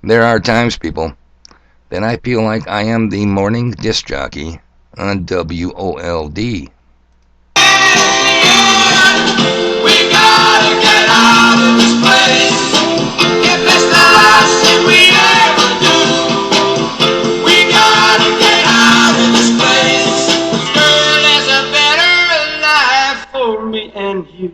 There are times, people, that I feel like I am the morning disc jockey on WOLD. We gotta get out of this place. If it's the last thing we ever do, we gotta get out of this place. Girl, there's a better life for me and you.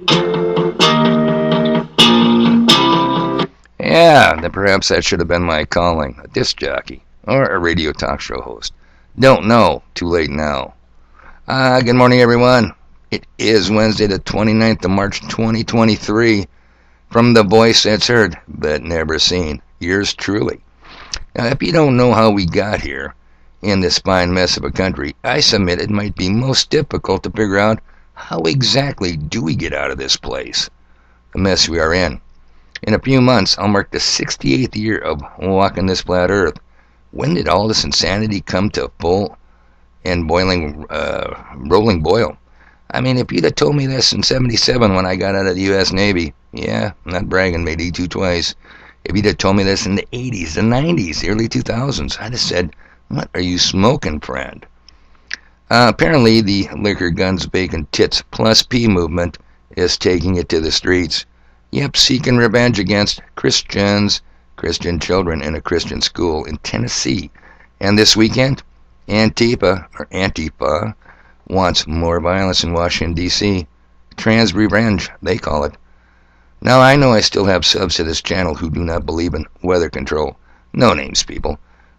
Yeah, then perhaps that should have been my calling, a disc jockey or a radio talk show host. Don't know, too late now. Good morning, everyone. It is Wednesday, the 29th of March, 2023. From the voice that's heard, but never seen, yours truly. Now, if you don't know how we got here, in this fine mess of a country, I submit it might be most difficult to figure out how exactly do we get out of this place, the mess we are in. In a few months, I'll mark the 68th year of walking this flat earth. When did all this insanity come to full and rolling boil? I mean, if you'd have told me this in 77 when I got out of the U.S. Navy, yeah, I'm not bragging, made E2 twice. If you'd have told me this in the 80s, the 90s, the early 2000s, I'd have said, what are you smoking, friend? Apparently, the liquor, guns, bacon, tits, plus P movement is taking it to the streets. Yep, seeking revenge against Christians, Christian children in a Christian school in Tennessee. And this weekend, Antifa, wants more violence in Washington, D.C. Trans revenge, they call it. Now, I know I still have subs to this channel who do not believe in weather control. No names, people.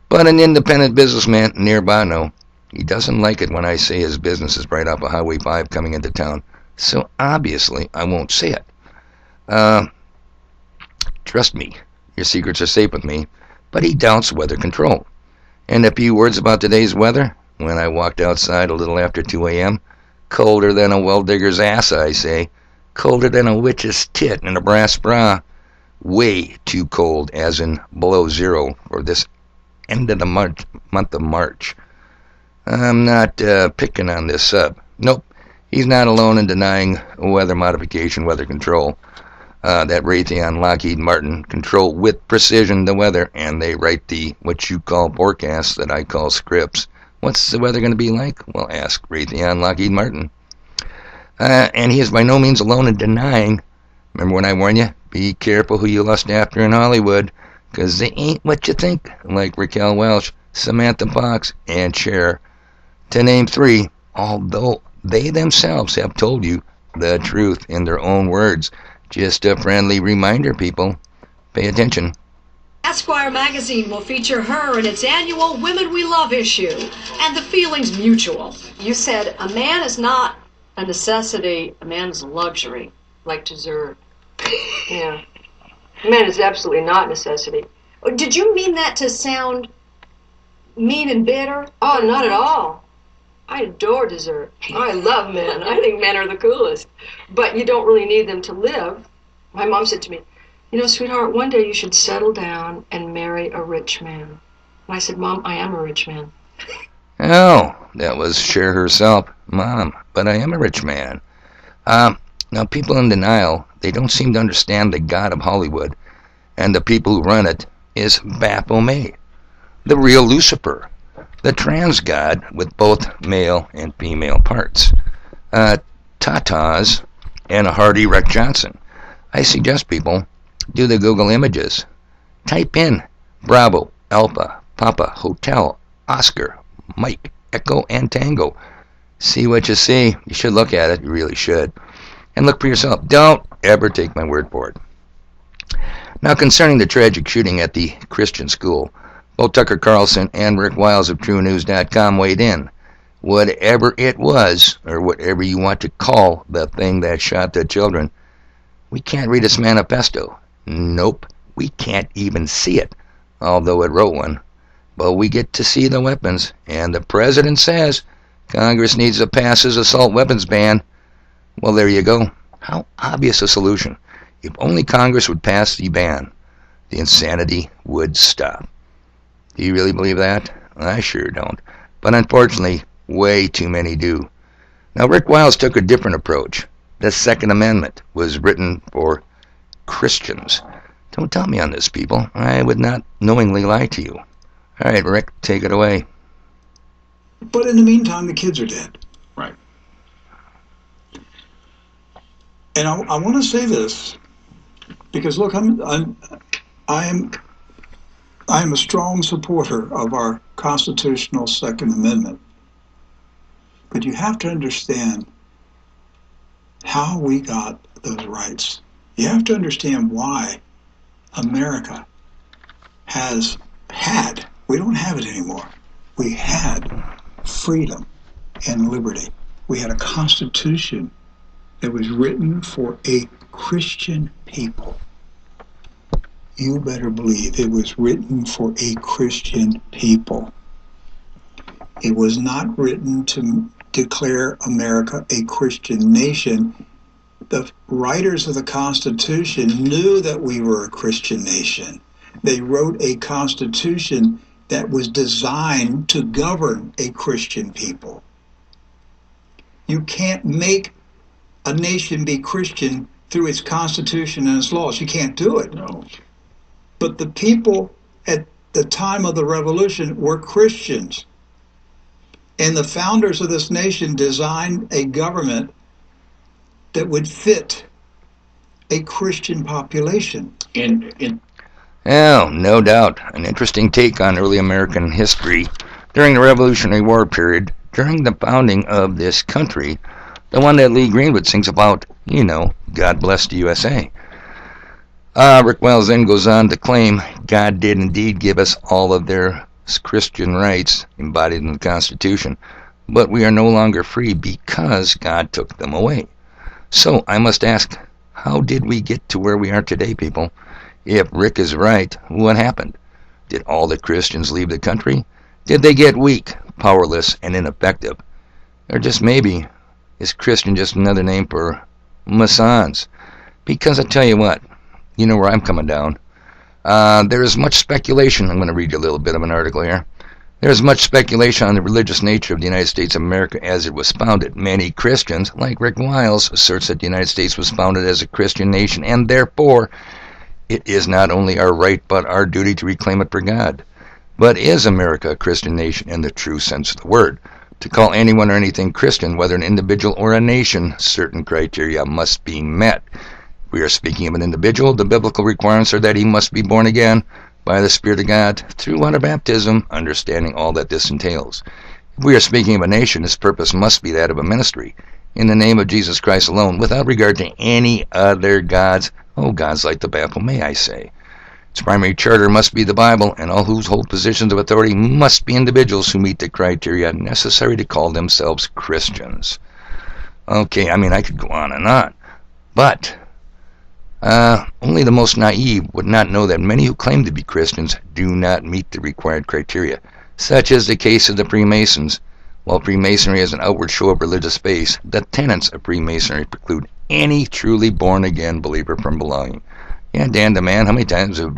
But an independent businessman nearby, no. He doesn't like it when I say his business is right off of Highway 5 coming into town. So obviously, I won't say it. Trust me, your secrets are safe with me, but he doubts weather control. And a few words about today's weather. When I walked outside a little after 2 a.m., colder than a well-digger's ass, I say. Colder than a witch's tit in a brass bra. Way too cold, as in below zero, for this end of the month of March. I'm not picking on this sub. Nope, he's not alone in denying weather modification, weather control. That Raytheon Lockheed Martin control with precision the weather, and they write the what you call forecasts that I call scripts. What's the weather going to be like? Well, ask Raytheon Lockheed Martin. And he is by no means alone in denying. Remember when I warned you? Be careful who you lust after in Hollywood, because they ain't what you think, like Raquel Welch, Samantha Fox, and Cher, to name three, although they themselves have told you the truth in their own words. Just a friendly reminder, people. Pay attention. Esquire magazine will feature her in its annual Women We Love issue, and the feeling's mutual. You said a man is not a necessity, a man is a luxury, like dessert. Yeah. A man is absolutely not a necessity. Did you mean that to sound mean and bitter? Oh, not at all. I adore dessert. I love men. I think men are the coolest. But you don't really need them to live. My mom said to me, you know, sweetheart, one day you should settle down and marry a rich man. And I said, Mom, I am a rich man. Oh, that was Cher herself. Mom, but I am a rich man. Now, people in denial, they don't seem to understand the god of Hollywood, and the people who run it is Baphomet, the real Lucifer, the trans god with both male and female parts, tatas, and a hearty Rick Johnson. I suggest people do the Google images. Type in Bravo, Alpha, Papa, Hotel, Oscar, Mike, Echo, and Tango. See what you see. You should look at it. You really should. And look for yourself. Don't ever take my word for it. Now, concerning the tragic shooting at the Christian school, both Tucker Carlson and Rick Wiles of TrueNews.com weighed in. Whatever it was, or whatever you want to call the thing that shot the children, we can't read its manifesto. Nope, we can't even see it, although it wrote one. But we get to see the weapons, and the president says Congress needs to pass his assault weapons ban. Well, there you go. How obvious a solution. If only Congress would pass the ban, the insanity would stop. Do you really believe that? I sure don't. But unfortunately, way too many do. Now, Rick Wiles took a different approach. The Second Amendment was written for Christians. Don't tell me on this, people. I would not knowingly lie to you. All right, Rick, take it away. But in the meantime, the kids are dead. Right. And I want to say this because look, I am a strong supporter of our constitutional Second Amendment. But you have to understand how we got those rights. You have to understand why America has had, we don't have it anymore, we had freedom and liberty. We had a constitution that was written for a Christian people. You better believe it was written for a Christian people. It was not written to declare America a Christian nation. The writers of the Constitution knew that we were a Christian nation. They wrote a Constitution that was designed to govern a Christian people. You can't make a nation be Christian through its Constitution and its laws. You can't do it. No. But the people at the time of the Revolution were Christians. And the founders of this nation designed a government that would fit a Christian population. Oh, no doubt. An interesting take on early American history during the Revolutionary War period, during the founding of this country, the one that Lee Greenwood sings about, you know, God bless the USA. Rick Wells then goes on to claim God did indeed give us all of their Christian rights embodied in the Constitution, but we are no longer free because God took them away. So I must ask, how did we get to where we are today, people? If Rick is right, what happened? Did all the Christians leave the country? Did they get weak, powerless, and ineffective? Or just maybe, is Christian just another name for Masons? Because I tell you what, you know where I'm coming down. There is much speculation. I'm going to read you a little bit of an article here. There is much speculation on the religious nature of the United States of America as it was founded. Many Christians, like Rick Wiles, asserts that the United States was founded as a Christian nation, and therefore it is not only our right but our duty to reclaim it for God. But is America a Christian nation in the true sense of the word? To call anyone or anything Christian, whether an individual or a nation, certain criteria must be met. If we are speaking of an individual, the biblical requirements are that he must be born again by the Spirit of God through water baptism, understanding all that this entails. If we are speaking of a nation, its purpose must be that of a ministry in the name of Jesus Christ alone, without regard to any other gods. Oh, gods like the Bible, may I say. Its primary charter must be the Bible, and all who hold positions of authority must be individuals who meet the criteria necessary to call themselves Christians. Okay, I could go on, but only the most naive would not know that many who claim to be Christians do not meet the required criteria. Such is the case of the Freemasons. While Freemasonry is an outward show of religious faith, the tenets of Freemasonry preclude any truly born-again believer from belonging. Yeah, Dan the man, how many times have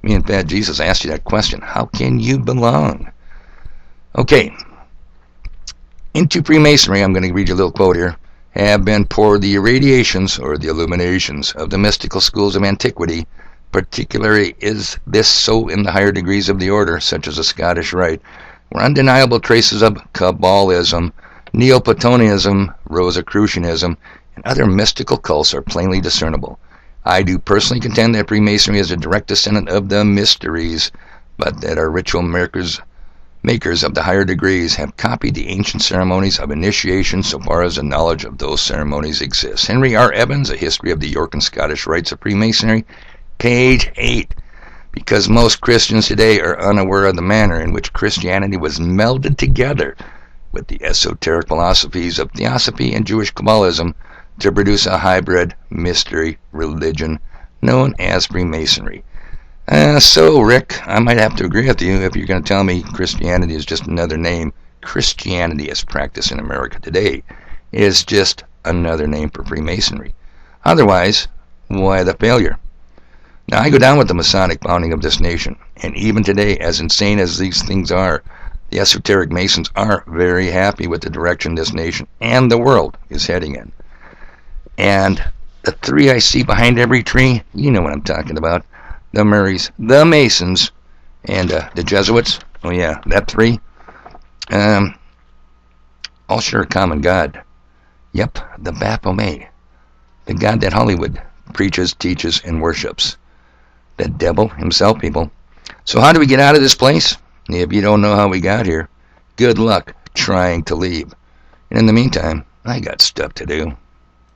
me and Fat Jesus asked you that question? How can you belong? Okay. Into Freemasonry, I'm going to read you a little quote here, have been poured the irradiations or the illuminations of the mystical schools of antiquity. Particularly is this so in the higher degrees of the order, such as the Scottish Rite, where undeniable traces of Kabbalism, Neoplatonianism, Rosicrucianism, and other mystical cults are plainly discernible. I do personally contend that Freemasonry is a direct descendant of the mysteries, but that our ritual makers of the higher degrees have copied the ancient ceremonies of initiation so far as the knowledge of those ceremonies exists. Henry R. Evans, A History of the York and Scottish Rites of Freemasonry, page 8. Because most Christians today are unaware of the manner in which Christianity was melded together with the esoteric philosophies of Theosophy and Jewish Kabbalism to produce a hybrid mystery religion known as Freemasonry. So, Rick, I might have to agree with you if you're going to tell me Christianity is just another name. Christianity as practiced in America today is just another name for Freemasonry. Otherwise, why the failure? Now, I go down with the Masonic founding of this nation, and even today, as insane as these things are, the esoteric Masons are very happy with the direction this nation and the world is heading in. And the three I see behind every tree, you know what I'm talking about. the Murrays, the Masons, and the Jesuits. Oh yeah, that three. All share a common God. Yep, the Baphomet. The God that Hollywood preaches, teaches, and worships. The devil himself, people. So how do we get out of this place? If you don't know how we got here, good luck trying to leave. And in the meantime, I got stuff to do.